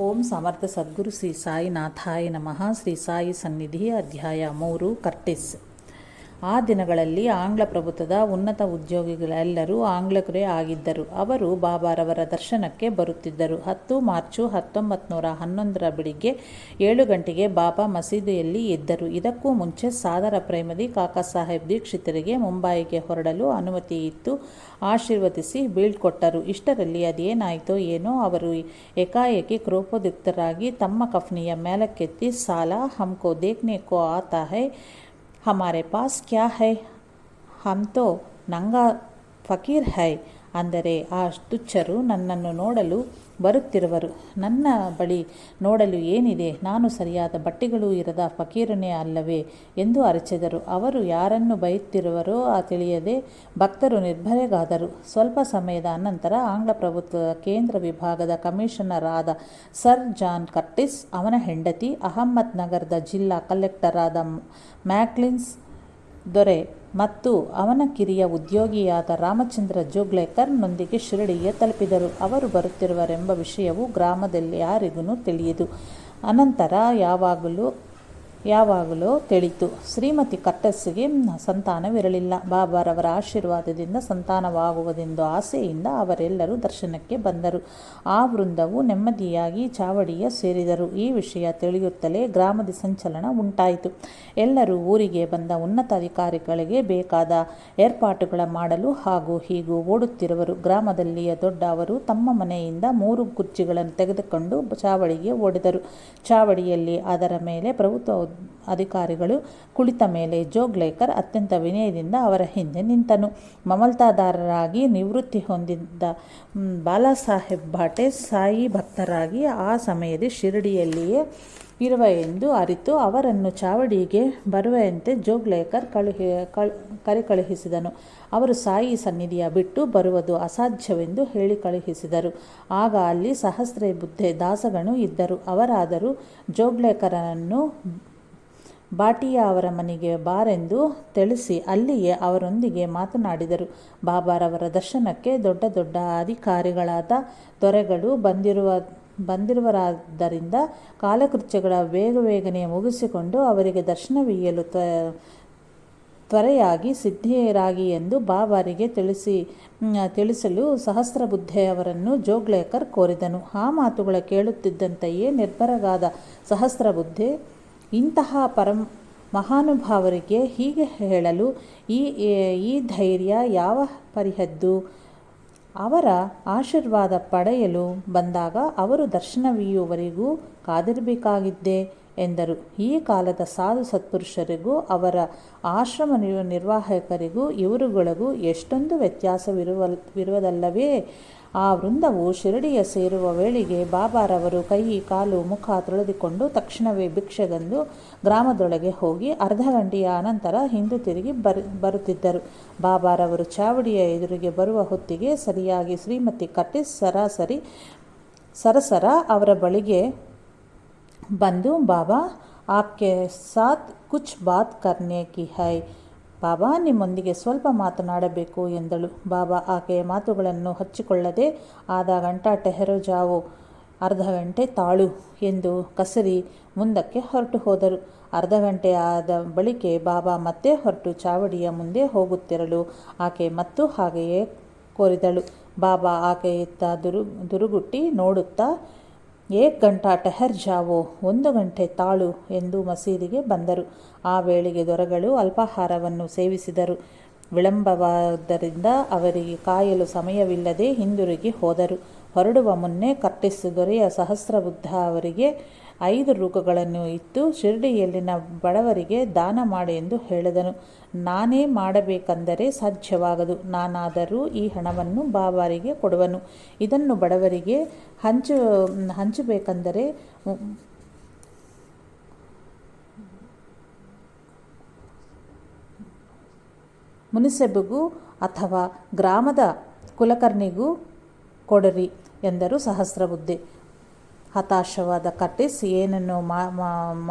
ಓಂ ಸಮರ್ಥ ಸದ್ಗುರು ಶ್ರೀ ಸಾಯಿನಾಥಾಯ ನಮಃ. ಶ್ರೀ ಸಾಯಿ ಸನ್ನಿಧಿ ಅಧ್ಯಾಯ 3 ಕರ್ಟಿಸ್. ಆ ದಿನಗಳಲ್ಲಿ ಆಂಗ್ಲ ಪ್ರಭುತ್ವದ ಉನ್ನತ ಉದ್ಯೋಗಿಗಳೆಲ್ಲರೂ ಆಂಗ್ಲಿಕರೇ ಆಗಿದ್ದರು. ಅವರು ಬಾಬಾರವರ ದರ್ಶನಕ್ಕೆ ಬರುತ್ತಿದ್ದರು. 10 ಮಾರ್ಚ್ 1911 ಬೆಳಿಗ್ಗೆ 7 ಗಂಟೆಗೆ ಬಾಬಾ ಮಸೀದಿಯಲ್ಲಿ ಎದ್ದರು. ಇದಕ್ಕೂ ಮುಂಚೆ ಸಾದರ ಪ್ರೇಮದಿ ಕಾಕಾ ಸಾಹೇಬ್ ದೀಕ್ಷಿತರಿಗೆ ಮುಂಬಯಿಗೆ ಹೊರಡಲು ಅನುಮತಿ ಇತ್ತು. ಆಶೀರ್ವದಿಸಿ ಬೀಳ್ಕೊಟ್ಟರು. ಇಷ್ಟರಲ್ಲಿ ಅದೇನಾಯಿತೋ ಏನೋ, ಅವರು ಏಕಾಏಕಿ ಕ್ರೋಪೋದ್ಯುಕ್ತರಾಗಿ ತಮ್ಮ ಕಫ್ನಿಯ ಮೇಲಕ್ಕೆತ್ತಿ, ಸಾಲ ಹಮ್ಕೋ ದೇಖ್ನೆ ಕೋ ಆತಾ ಹೈ, ಹಮಾರೆ ಪಾಸ್ ಕ್ಯಾ ಹೈ, ಹಮ್ ತೋ ನಂಗಾ ಫಕೀರ್ ಹೈ ಅಂದರೆ, ಆ ತುಚ್ಛರು ನನ್ನನ್ನು ನೋಡಲು ಬರುತ್ತಿರುವರು. ನನ್ನ ಬಳಿ ನೋಡಲು ಏನಿದೆ? ನಾನು ಸರಿಯಾದ ಬಟ್ಟೆಗಳೂ ಇರದ ಫಕೀರನೇ ಅಲ್ಲವೇ ಎಂದು ಅರಚಿದರು. ಅವರು ಯಾರನ್ನು ಬೈಯುತ್ತಿರುವರೋ ತಿಳಿಯದೆ ಭಕ್ತರು ನಿರ್ಭಯರಾದರು. ಸ್ವಲ್ಪ ಸಮಯದ ಅನಂತರ ಆಂಗ್ಲ ಪ್ರಭುತ್ವದ ಕೇಂದ್ರ ವಿಭಾಗದ ಕಮಿಷನರ್ ಆದ ಸರ್ ಜಾನ್ ಕರ್ಟಿಸ್, ಅವನ ಹೆಂಡತಿ, ಅಹಮದ್ ನಗರದ ಜಿಲ್ಲಾ ಕಲೆಕ್ಟರ್ ಆದ ಮ್ಯಾಕ್ಲಿನ್ಸ್ ದೊರೆ ಮತ್ತು ಅವನ ಕಿರಿಯ ಉದ್ಯೋಗಿಯಾದ ರಾಮಚಂದ್ರ ಜೋಗ್ಲೇಕರ್ ನೊಂದಿಗೆ ಶಿರಡಿಗೆ ತಲುಪಿದರು. ಅವರು ಬರುತ್ತಿರುವರೆಂಬ ವಿಷಯವು ಗ್ರಾಮದಲ್ಲಿ ಯಾರಿಗೂ ತಿಳಿಯದು. ಅನಂತರ ಯಾವಾಗಲೂ ತಿಳಿತು. ಶ್ರೀಮತಿ ಕರ್ಟಿಸ್ಗೆ ಸಂತಾನವಿರಲಿಲ್ಲ. ಬಾಬಾರವರ ಆಶೀರ್ವಾದದಿಂದ ಸಂತಾನವಾಗುವುದೆಂದು ಆಸೆಯಿಂದ ಅವರೆಲ್ಲರೂ ದರ್ಶನಕ್ಕೆ ಬಂದರು. ಆ ವೃಂದವು ನೆಮ್ಮದಿಯಾಗಿ ಚಾವಡಿಯ ಸೇರಿದರು. ಈ ವಿಷಯ ತಿಳಿಯುತ್ತಲೇ ಗ್ರಾಮದ ಸಂಚಲನ ಉಂಟಾಯಿತು. ಎಲ್ಲರೂ ಊರಿಗೆ ಬಂದ ಉನ್ನತ ಅಧಿಕಾರಿಗಳಿಗೆ ಬೇಕಾದ ಏರ್ಪಾಟುಗಳ ಮಾಡಲು ಹಾಗೂ ಹೀಗೂ ಓಡುತ್ತಿರುವರು. ಗ್ರಾಮದಲ್ಲಿಯ ದೊಡ್ಡವರು ತಮ್ಮ ಮನೆಯಿಂದ 3 ಕುರ್ಚಿಗಳನ್ನು ತೆಗೆದುಕೊಂಡು ಚಾವಡಿಗೆ ಓಡಿದರು. ಚಾವಡಿಯಲ್ಲಿ ಅದರ ಮೇಲೆ ಪ್ರಭುತ್ವ ಅಧಿಕಾರಿಗಳು ಕುಳಿತ ಮೇಲೆ ಜೋಗ್ಲೇಕರ್ ಅತ್ಯಂತ ವಿನಯದಿಂದ ಅವರ ಹಿಂದೆ ನಿಂತನು. ಮಮಲ್ತಾದಾರರಾಗಿ ನಿವೃತ್ತಿ ಹೊಂದಿದ್ದ ಬಾಲಾಸಾಹೇಬ್ ಭಾಟೆ ಸಾಯಿ ಭಕ್ತರಾಗಿ ಆ ಸಮಯದ ಶಿರಡಿಯಲ್ಲಿಯೇ ಇರುವ ಎಂದು ಅರಿತು ಅವರನ್ನು ಚಾವಡಿಗೆ ಬರುವಂತೆ ಜೋಗ್ಲೇಕರ್ ಕಳುಹಿಸಿದನು. ಅವರು ಸಾಯಿ ಸನ್ನಿಧಿಯ ಬಿಟ್ಟು ಬರುವುದು ಅಸಾಧ್ಯವೆಂದು ಹೇಳಿ ಕಳುಹಿಸಿದರು. ಆಗ ಅಲ್ಲಿ ಸಹಸ್ರಬುದ್ಧೆ ದಾಸಗಣು ಇದ್ದರು. ಅವರಾದರೂ ಜೋಗ್ಲೇಕರನ್ನು ಬಾಟಿಯ ಅವರ ಮನೆಗೆ ಬಾರೆಂದು ತಿಳಿಸಿ ಅಲ್ಲಿಯೇ ಅವರೊಂದಿಗೆ ಮಾತನಾಡಿದರು. ಬಾಬಾರವರ ದರ್ಶನಕ್ಕೆ ದೊಡ್ಡ ದೊಡ್ಡ ಅಧಿಕಾರಿಗಳಾದ ದೊರೆಗಳು ಬಂದಿರುವರಾದ್ದರಿಂದ ಕಾಲಕೃತ್ಯಗಳ ಬೇಗನೆ ಮುಗಿಸಿಕೊಂಡು ಅವರಿಗೆ ದರ್ಶನವೀಯಲು ತ್ವರೆಯಾಗಿ ಸಿದ್ಧರಾಗಿ ಎಂದು ಬಾಬಾರಿಗೆ ತಿಳಿಸಲು ಸಹಸ್ರಬುದ್ಧೆಯವರನ್ನು ಜೋಗ್ಲೇಕರ್ ಕೋರಿದನು. ಆ ಮಾತುಗಳ ಕೇಳುತ್ತಿದ್ದಂತೆಯೇ ನಿರ್ಭರರಾದ ಸಹಸ್ರಬುದ್ಧೆ, ಇಂತಹ ಮಹಾನುಭಾವರಿಗೆ ಹೀಗೆ ಹೇಳಲು ಈ ಧೈರ್ಯ ಯಾವ ಪರಿಹದ್ದು? ಅವರ ಆಶೀರ್ವಾದ ಪಡೆಯಲು ಬಂದಾಗ ಅವರು ದರ್ಶನವೀಯುವವರೆಗೂ ಕಾದಿರಬೇಕಾಗಿದ್ದೆ ಎಂದರು. ಈ ಕಾಲದ ಸಾಧು ಸತ್ಪುರುಷರಿಗೂ ಅವರ ಆಶ್ರಮ ನಿರ್ವಾಹಕರಿಗೂ ಇವರುಗಳಿಗೂ ಎಷ್ಟೊಂದು ವ್ಯತ್ಯಾಸವಿರುವುದಲ್ಲವೇ? ಆ ವೃಂದವು ಶಿರಡಿಯ ಸೇರುವ ವೇಳೆಗೆ ಬಾಬಾರವರು ಕೈ ಕಾಲು ಮುಖ ತೊಳೆದುಕೊಂಡು ತಕ್ಷಣವೇ ಭಿಕ್ಷೆಗೆಂದು ಗ್ರಾಮದೊಳಗೆ ಹೋಗಿ ಅರ್ಧ ಗಂಟೆಯ ಅನಂತರ ಹಿಂದಿರುಗಿ ಬರುತ್ತಿದ್ದರು. ಬಾಬಾರವರು ಚಾವಡಿಯ ಎದುರಿಗೆ ಬರುವ ಹೊತ್ತಿಗೆ ಸರಿಯಾಗಿ ಶ್ರೀಮತಿ ಕರ್ಟಿಸ್ ಸರಸರ ಅವರ ಬಳಿಗೆ ಬಂದು, ಬಾಬಾ ಆಪ್ಕೆ ಸಾಥ್ ಕುಚ್ ಬಾತ್ ಕರ್ನೆ ಕಿ ಹೈ, ಬಾಬಾ ನಿಮ್ಮೊಂದಿಗೆ ಸ್ವಲ್ಪ ಮಾತನಾಡಬೇಕು ಎಂದಳು. ಬಾಬಾ ಆಕೆಯ ಮಾತುಗಳನ್ನು ಹಚ್ಚಿಕೊಳ್ಳದೆ, ಆಧಾ ಗಂಟಾ ಟೆಹರೋ ಜಾವೋ, ಅರ್ಧ ಗಂಟೆ ತಾಳು ಎಂದು ಕಸರಿ ಮುಂದಕ್ಕೆ ಹೊರಟು ಹೋದರು. ಅರ್ಧ ಗಂಟೆ ಆದ ಬಳಿಕೆ ಬಾಬಾ ಮತ್ತೆ ಹೊರಟು ಚಾವಡಿಯ ಮುಂದೆ ಹೋಗುತ್ತಿರಲು ಆಕೆ ಮತ್ತು ಹಾಗೆಯೇ ಕೋರಿದಳು. ಬಾಬಾ ಆಕೆಯತ್ತ ದುರುಗುಟ್ಟಿ ನೋಡುತ್ತಾ, 1 ಗಂಟಾ ಟೆಹರ್ ಜಾವೋ, 1 ಗಂಟೆ ತಾಳು ಎಂದು ಮಸೀದಿಗೆ ಬಂದರು. ಆ ವೇಳೆಗೆ ದೊರೆಗಳು ಅಲ್ಪಾಹಾರವನ್ನು ಸೇವಿಸಿದರು. ವಿಳಂಬವಾದ್ದರಿಂದ ಅವರಿಗೆ ಕಾಯಲು ಸಮಯವಿಲ್ಲದೆ ಹಿಂದಿರುಗಿ ಹೋದರು. ಹೊರಡುವ ಮುನ್ನೆ ಕರ್ಟಿಸ್ ದೊರೆಯ ಸಹಸ್ರಬುದ್ಧ ಅವರಿಗೆ 5 ರೂಕಗಳನ್ನು ಇತ್ತು ಶಿರಡಿಯಲ್ಲಿನ ಬಡವರಿಗೆ ದಾನ ಮಾಡಿ ಎಂದು ಹೇಳಿದನು. ನಾನೇ ಮಾಡಬೇಕೆಂದರೆ ಸಾಧ್ಯವಾಗದು. ನಾನಾದರೂ ಈ ಹಣವನ್ನು ಬಾಬಾರಿಗೆ ಕೊಡುವನು. ಇದನ್ನು ಬಡವರಿಗೆ ಹಂಚಬೇಕೆಂದರೆ ಮುನಿಸೆಬ್ಗೂ ಅಥವಾ ಗ್ರಾಮದ ಕುಲಕರ್ಣಿಗೂ ಕೊಡಿರಿ ಎಂದರು ಸಹಸ್ರಬುದ್ಧೆ. ಹತಾಶವಾದ ಕರ್ಟಿಸ್ ಏನನ್ನು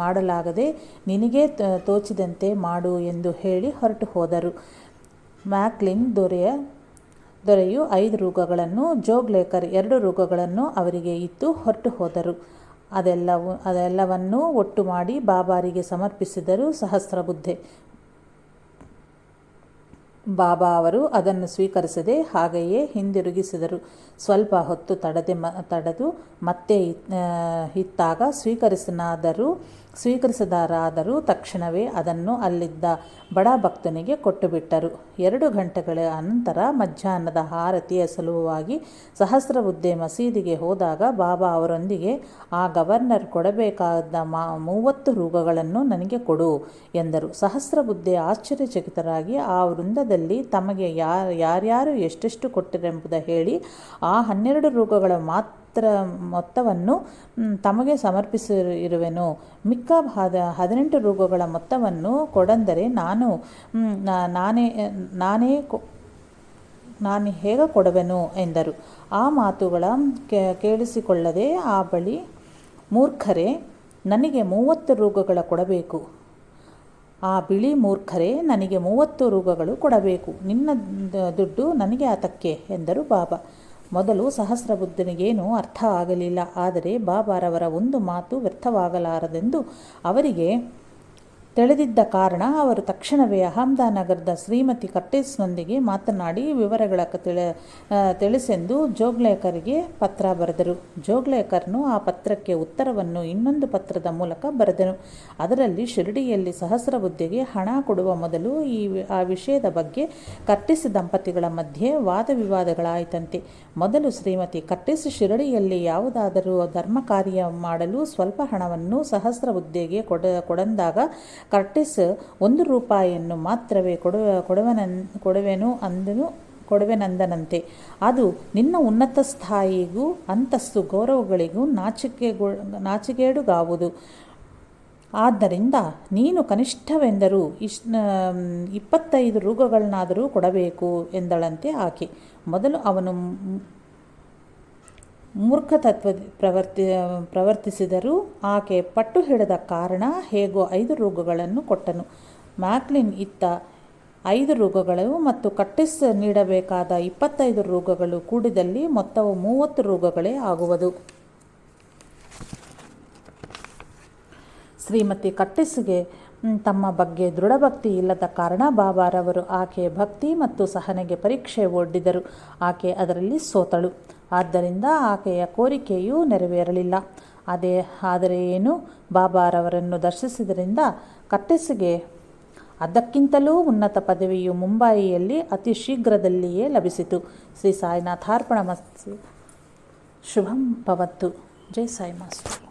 ಮಾಡಲಾಗದೆ, ನಿನಗೆ ತೋಚಿದಂತೆ ಮಾಡು ಎಂದು ಹೇಳಿ ಹೊರಟು ಹೋದರು. ಮ್ಯಾಕ್ಲಿನ್ ದೊರೆಯ ದೊರೆಯು 5 ರೂಗಗಳನ್ನು, ಜೋಗ್ಲೇಕರ್ 2 ರೂಗಗಳನ್ನು ಅವರಿಗೆ ಇತ್ತು ಹೊರಟು ಹೋದರು. ಅದೆಲ್ಲವನ್ನೂ ಒಟ್ಟು ಮಾಡಿ ಬಾಬಾರಿಗೆ ಸಮರ್ಪಿಸಿದರು ಸಹಸ್ರಬುದ್ಧೆ. ಬಾಬಾ ಅವರು ಅದನ್ನು ಸ್ವೀಕರಿಸದೆ ಹಾಗೆಯೇ ಹಿಂದಿರುಗಿಸಿದರು. ಸ್ವಲ್ಪ ಹೊತ್ತು ತಡೆದು ಮತ್ತೆ ಇತ್ತಾಗ ಸ್ವೀಕರಿಸಿದರಾದರೂ ತಕ್ಷಣವೇ ಅದನ್ನು ಅಲ್ಲಿದ್ದ ಬಡ ಭಕ್ತನಿಗೆ ಕೊಟ್ಟುಬಿಟ್ಟರು. 2 ಗಂಟೆಗಳ ಅನಂತರ ಮಧ್ಯಾಹ್ನದ ಆರತಿಯ ಸಲುವಾಗಿ ಸಹಸ್ರಬುದ್ಧೆ ಮಸೀದಿಗೆ ಹೋದಾಗ ಬಾಬಾ ಅವರೊಂದಿಗೆ, ಆ ಗವರ್ನರ್ ಕೊಡಬೇಕಾದ 30 ರೂಗಗಳನ್ನು ನನಗೆ ಕೊಡು ಎಂದರು. ಸಹಸ್ರಬುದ್ಧೆ ಆಶ್ಚರ್ಯಚಕಿತರಾಗಿ ಆ ವೃಂದದಲ್ಲಿ ತಮಗೆ ಯಾರ್ಯಾರು ಎಷ್ಟೆಷ್ಟು ಕೊಟ್ಟರೆಂಬುದ ಹೇಳಿ ಆ 12 ರೂಗಗಳ ಮೊತ್ತವನ್ನು ತಮಗೆ ಸಮರ್ಪಿಸಿರುವೆನು. ಮಿಕ್ಕ 18 ರೂಗಗಳ ಮೊತ್ತವನ್ನು ಕೊಡಂದರೆ ನಾನು ಹೇಗೆ ಕೊಡುವೆನು ಎಂದರು. ಆ ಮಾತುಗಳ ಕೇಳಿಸಿಕೊಳ್ಳದೆ ಆ ಬಳಿ, ಮೂರ್ಖರೇ, ನನಗೆ 30 ರೂಗಗಳ ಕೊಡಬೇಕು. ಆ ಬಿಳಿ ಮೂರ್ಖರೇ, ನನಗೆ 30 ರೂಗಗಳು ಕೊಡಬೇಕು. ನಿನ್ನ ದುಡ್ಡು ನನಗೆ ಆತಕ್ಕೆ ಎಂದರು ಬಾಬಾ. ಮೊದಲು ಸಹಸ್ರಬುದ್ಧನಿಗೇನೂ ಅರ್ಥ ಆಗಲಿಲ್ಲ. ಆದರೆ ಬಾಬಾರವರ ಒಂದು ಮಾತು ವ್ಯರ್ಥವಾಗಲಾರದೆಂದು ಅವರಿಗೆ ತಿಳಿದಿದ್ದ ಕಾರಣ ಅವರು ತಕ್ಷಣವೇ ಅಹಮದಾನಗರದ ಶ್ರೀಮತಿ ಕರ್ಟಿಸ್ನೊಂದಿಗೆ ಮಾತನಾಡಿ ವಿವರಗಳ ತಿಳಿಸೆಂದು ಜೋಗ್ಲೇಕರ್ಗೆ ಪತ್ರ ಬರೆದರು. ಜೋಗ್ಲೇಕರ್ನು ಆ ಪತ್ರಕ್ಕೆ ಉತ್ತರವನ್ನು ಇನ್ನೊಂದು ಪತ್ರದ ಮೂಲಕ ಬರೆದನು. ಅದರಲ್ಲಿ ಶಿರಡಿಯಲ್ಲಿ ಸಹಸ್ರಬುದ್ಧಿಗೆ ಹಣ ಕೊಡುವ ಮೊದಲು ಆ ವಿಷಯದ ಬಗ್ಗೆ ಕರ್ಟಿಸ್ ದಂಪತಿಗಳ ಮಧ್ಯೆ ವಾದವಿವಾದಗಳಾಯಿತಂತೆ. ಮೊದಲು ಶ್ರೀಮತಿ ಕರ್ಟಿಸ್ ಶಿರಡಿಯಲ್ಲಿ ಯಾವುದಾದರೂ ಧರ್ಮ ಕಾರ್ಯ ಮಾಡಲು ಸ್ವಲ್ಪ ಹಣವನ್ನು ಸಹಸ್ರಬುದ್ಧಿಗೆ ಕೊಡಂದಾಗ ಕರ್ಟಿಸ್ 1 ರೂಪಾಯಿಯನ್ನು ಮಾತ್ರವೇ ಕೊಡುವೆನೆಂದನಂತೆ. ಅದು ನಿನ್ನ ಉನ್ನತ ಸ್ಥಾಯಿಗೂ ಅಂತಸ್ತು ಗೌರವಗಳಿಗೂ ನಾಚಿಕೆಗೇಡುಗಾವುದು. ಆದ್ದರಿಂದ ನೀನು ಕನಿಷ್ಠವೆಂದರೂ 25 ರೂಗಗಳನ್ನಾದರೂ ಕೊಡಬೇಕು ಎಂದಳಂತೆ ಆಕೆ. ಮೊದಲು ಅವನು ಮೂರ್ಖತತ್ವ ಪ್ರವರ್ತಿಸಿದರೂ ಆಕೆ ಪಟ್ಟು ಹಿಡಿದ ಕಾರಣ ಹೇಗೋ 5 ರೂಗಗಳನ್ನು ಕೊಟ್ಟನು. ಮ್ಯಾಕ್ಲಿನ್ ಇತ್ತ 5 ರೂಗಗಳು ಮತ್ತು ಕರ್ಟಿಸ್ ನೀಡಬೇಕಾದ 25 ರೂಗಗಳು ಕೂಡಿದಲ್ಲಿ ಮೊತ್ತವು 30 ರೂಗಗಳೇ ಆಗುವುದು. ಶ್ರೀಮತಿ ಕರ್ಟಿಸ್ಗೆ ತಮ್ಮ ಬಗ್ಗೆ ದೃಢಭಕ್ತಿ ಇಲ್ಲದ ಕಾರಣ ಬಾಬಾರವರು ಆಕೆಯ ಭಕ್ತಿ ಮತ್ತು ಸಹನೆಗೆ ಪರೀಕ್ಷೆ ಒಡ್ಡಿದರು. ಆಕೆ ಅದರಲ್ಲಿ ಸೋತಳು. ಆದ್ದರಿಂದ ಆಕೆಯ ಕೋರಿಕೆಯೂ ನೆರವೇರಲಿಲ್ಲ. ಆದರೆ ಏನು, ಬಾಬಾರವರನ್ನು ದರ್ಶಿಸಿದ್ದರಿಂದ ಕರ್ಟಿಸ್ಗೆ ಅದಕ್ಕಿಂತಲೂ ಉನ್ನತ ಪದವಿಯು ಮುಂಬಯಿಯಲ್ಲಿ ಅತಿ ಶೀಘ್ರದಲ್ಲಿಯೇ ಲಭಿಸಿತು. ಶ್ರೀ ಸಾಯಿನಾಥಾರ್ಪಣಮಸ್ತು. ಶುಭಂ ಭವತ್ತು. ಜೈ ಸಾಯಿ ಮಾಸ್ಟರ್.